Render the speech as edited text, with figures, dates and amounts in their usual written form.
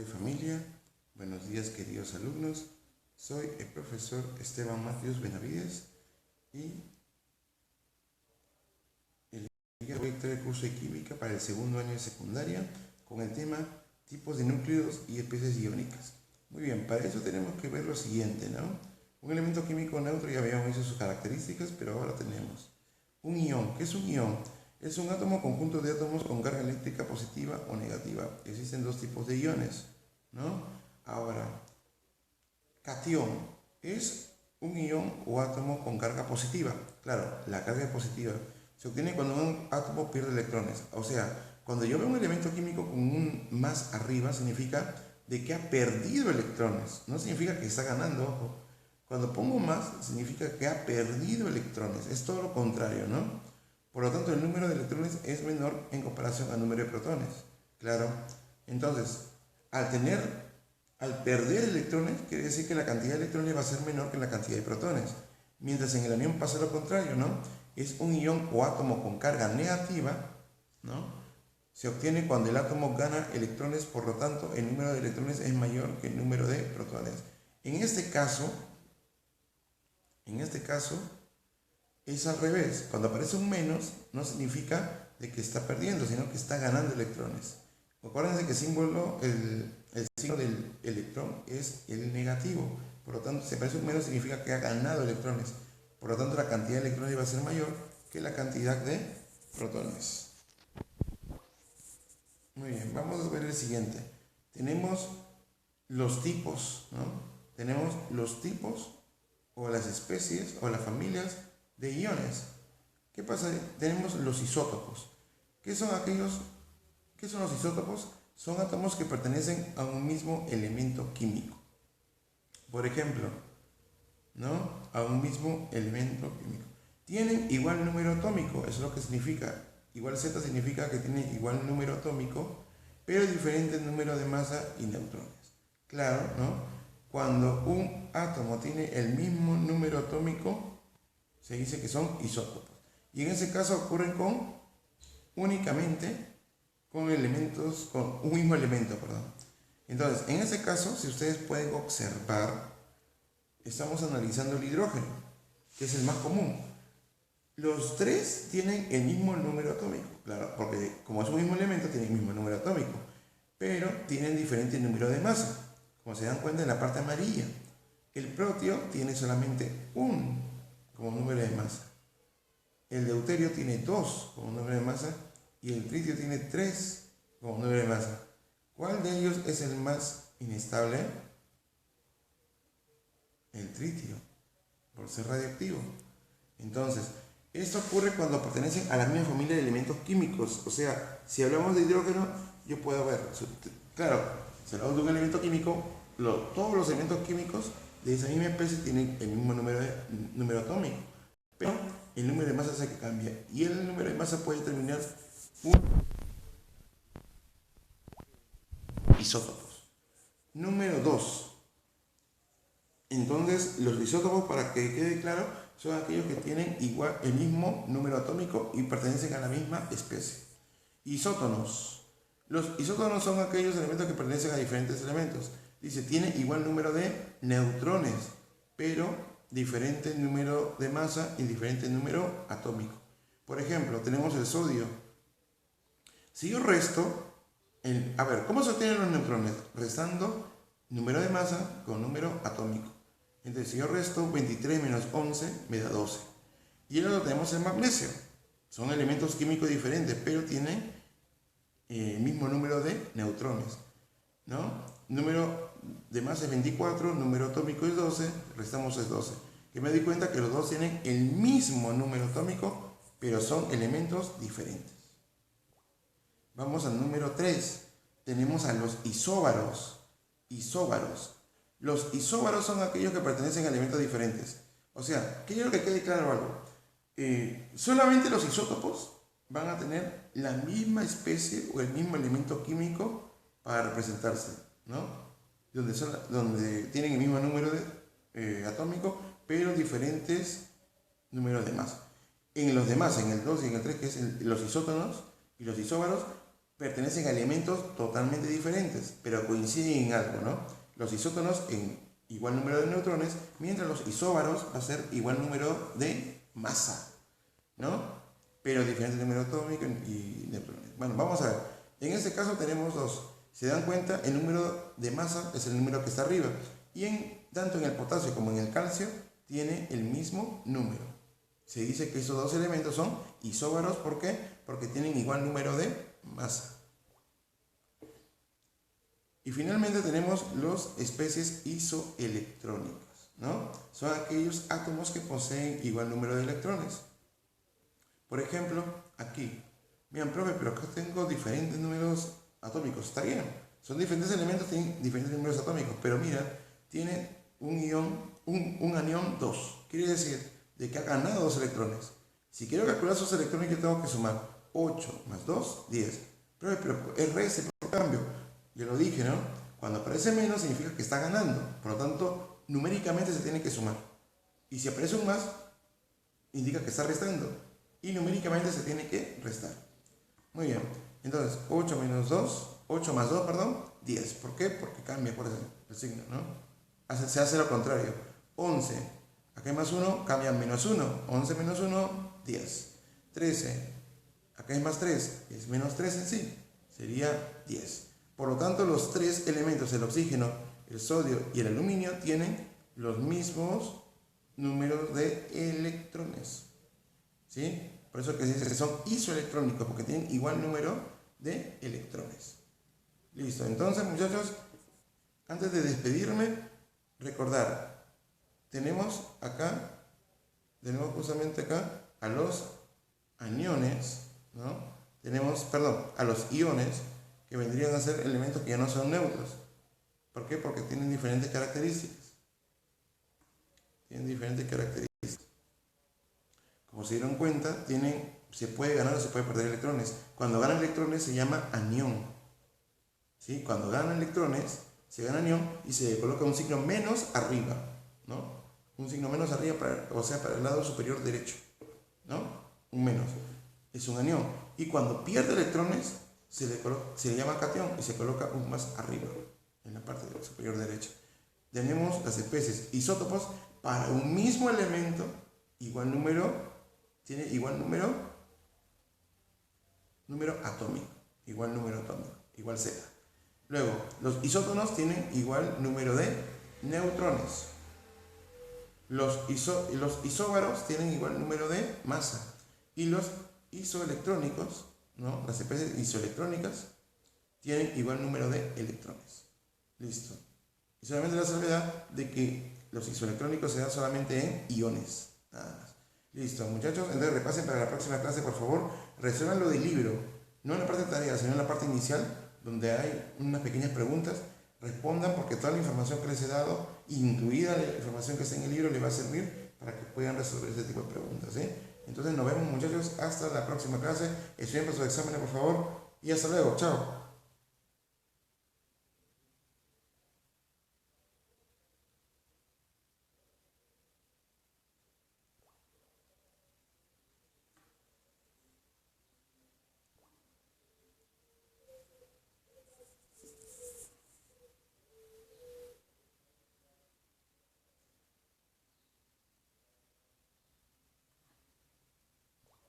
de familia, buenos días queridos alumnos, soy el profesor Esteban Matius Benavides y el día voy a dictar el curso de química para el segundo año de secundaria con el tema tipos de núcleos y especies iónicas. Muy bien, para eso tenemos que ver lo siguiente, ¿no? Un elemento químico neutro, ya habíamos visto sus características, pero ahora tenemos un ión. ¿Qué es un ión? Es un átomo conjunto de átomos con carga eléctrica positiva o negativa. Existen dos tipos de iones, ¿no? Ahora, catión es un ión o átomo con carga positiva. Claro, la carga positiva se obtiene cuando un átomo pierde electrones. O sea, cuando yo veo un elemento químico con un más arriba, significa de que ha perdido electrones. No significa que está ganando, ojo. Cuando pongo más, significa que ha perdido electrones. Es todo lo contrario, ¿no? Por lo tanto, el número de electrones es menor en comparación al número de protones. Claro. Entonces, al perder electrones, quiere decir que la cantidad de electrones va a ser menor que la cantidad de protones. Mientras en el anión pasa lo contrario, ¿no? Es un ión o átomo con carga negativa, ¿no? Se obtiene cuando el átomo gana electrones, por lo tanto, el número de electrones es mayor que el número de protones. En este caso, es al revés. Cuando aparece un menos, no significa de que está perdiendo, sino que está ganando electrones. Acuérdense que el signo del electrón es el negativo. Por lo tanto, si aparece un menos, significa que ha ganado electrones. Por lo tanto, la cantidad de electrones va a ser mayor que la cantidad de protones. Muy bien, vamos a ver el siguiente. Tenemos los tipos, ¿no? Tenemos los tipos o las especies o las familias de iones. ¿Qué pasa? Tenemos los isótopos. ¿Qué son los isótopos? Son átomos que pertenecen a un mismo elemento químico. Por ejemplo, ¿no? A un mismo elemento químico. Tienen igual número atómico, eso es lo que significa. Igual Z significa que tienen igual número atómico, pero diferente número de masa y neutrones. Claro, ¿no? Cuando un átomo tiene el mismo número atómico, se dice que son isótopos. Y en ese caso ocurren únicamente con un mismo elemento, perdón. Entonces, en ese caso, si ustedes pueden observar, estamos analizando el hidrógeno, que es el más común. Los tres tienen el mismo número atómico, claro, porque como es un mismo elemento, tienen el mismo número atómico, pero tienen diferente número de masa, como se dan cuenta en la parte amarilla. El proteo tiene solamente 1 como número de masa. El deuterio tiene 2 como número de masa y el tritio tiene 3 como número de masa. ¿Cuál de ellos es el más inestable? El tritio, por ser radioactivo. Entonces, esto ocurre cuando pertenecen a la misma familia de elementos químicos. O sea, si hablamos de hidrógeno, yo puedo ver, claro, si hablamos de un elemento químico, todos los elementos químicos de esa misma especie tienen el mismo número atómico, pero el número de masa es el que cambia, y el número de masa puede determinar isótopos. Número 2. Entonces, los isótopos, para que quede claro, son aquellos que tienen el mismo número atómico y pertenecen a la misma especie. Isótonos. Los isótonos son aquellos elementos que pertenecen a diferentes elementos. Dice, tiene igual número de neutrones, pero diferente número de masa y diferente número atómico. Por ejemplo, tenemos el sodio. Si yo resto, ¿cómo se obtienen los neutrones? Restando número de masa con número atómico. Entonces, si yo resto 23 menos 11, me da 12. Y luego tenemos el magnesio. Son elementos químicos diferentes, pero tienen el mismo número de neutrones, ¿no? Número de masa es 24, número atómico es 12, restamos es 12. Que me di cuenta que los dos tienen el mismo número atómico, pero son elementos diferentes. Vamos al número 3. Tenemos a los isóbaros. Los isóbaros son aquellos que pertenecen a elementos diferentes. O sea, quiero que quede claro algo. Solamente los isótopos van a tener la misma especie o el mismo elemento químico para representarse, ¿no? Donde tienen el mismo número atómico, pero diferentes números de masa. En los demás, en el 2 y en el 3, que es los isótonos y los isóbaros, pertenecen a elementos totalmente diferentes, pero coinciden en algo, ¿no? Los isótonos en igual número de neutrones, mientras los isóbaros va a ser igual número de masa, ¿no? Pero diferente número atómico y neutrones. Bueno, vamos a ver. En este caso tenemos dos. Si se dan cuenta, el número de masa es el número que está arriba. Y tanto en el potasio como en el calcio tiene el mismo número. Se dice que esos dos elementos son isóbaros. ¿Por qué? Porque tienen igual número de masa. Y finalmente tenemos las especies isoelectrónicas, ¿no? Son aquellos átomos que poseen igual número de electrones. Por ejemplo, aquí. Miren, profe, pero acá tengo diferentes números atómicos. Está bien. Son diferentes elementos, tienen diferentes números atómicos. Pero mira, tiene un anión 2. Quiere decir de que ha ganado 2 electrones. Si quiero calcular sus electrones, yo tengo que sumar 8 más 2, 10. Pero es reste por cambio. Yo lo dije, ¿no? Cuando aparece menos significa que está ganando. Por lo tanto, numéricamente se tiene que sumar. Y si aparece un más, indica que está restando. Y numéricamente se tiene que restar. Muy bien. Entonces, 8 más 2, perdón, 10. ¿Por qué? Porque cambia por el signo, ¿no? Se hace lo contrario. 11. Acá hay más 1, cambia menos 1. 11 menos 1, 10. 13. Acá hay más 3. Es menos 3 en sí. Sería 10. Por lo tanto, los tres elementos, el oxígeno, el sodio y el aluminio, tienen los mismos números de electrones. ¿Sí? Por eso que se dice que son isoelectrónicos, porque tienen igual número de electrones. Listo. Entonces, muchachos, antes de despedirme, recordar, tenemos justamente acá a los aniones, ¿no? A los iones, que vendrían a ser elementos que ya no son neutros. ¿Por qué? Porque tienen diferentes características. Como se dieron cuenta, se puede ganar o se puede perder electrones. Cuando ganan electrones se llama anión. ¿Sí? Cuando ganan electrones, se gana anión y se coloca un signo menos arriba, ¿no? Un signo menos arriba, para el lado superior derecho, ¿no? Un menos. Es un anión. Y cuando pierde electrones, se le llama cation y se coloca un más arriba, en la parte superior derecha. Tenemos las especies isótopos para un mismo elemento, tiene igual número atómico, igual Z. Luego, los isótonos tienen igual número de neutrones. Los isóbaros tienen igual número de masa. Y los isoelectrónicos, ¿no? Las especies isoelectrónicas tienen igual número de electrones. Listo. Y solamente la salvedad de que los isoelectrónicos se dan solamente en iones. Nada más. Listo, muchachos. Entonces repasen para la próxima clase, por favor. Resuelvan lo del libro. No en la parte de tarea, sino en la parte inicial, donde hay unas pequeñas preguntas. Respondan, porque toda la información que les he dado, incluida la información que está en el libro, les va a servir para que puedan resolver ese tipo de preguntas, ¿sí? Entonces nos vemos, muchachos, hasta la próxima clase. Estudien para sus exámenes, por favor, y hasta luego. Chao.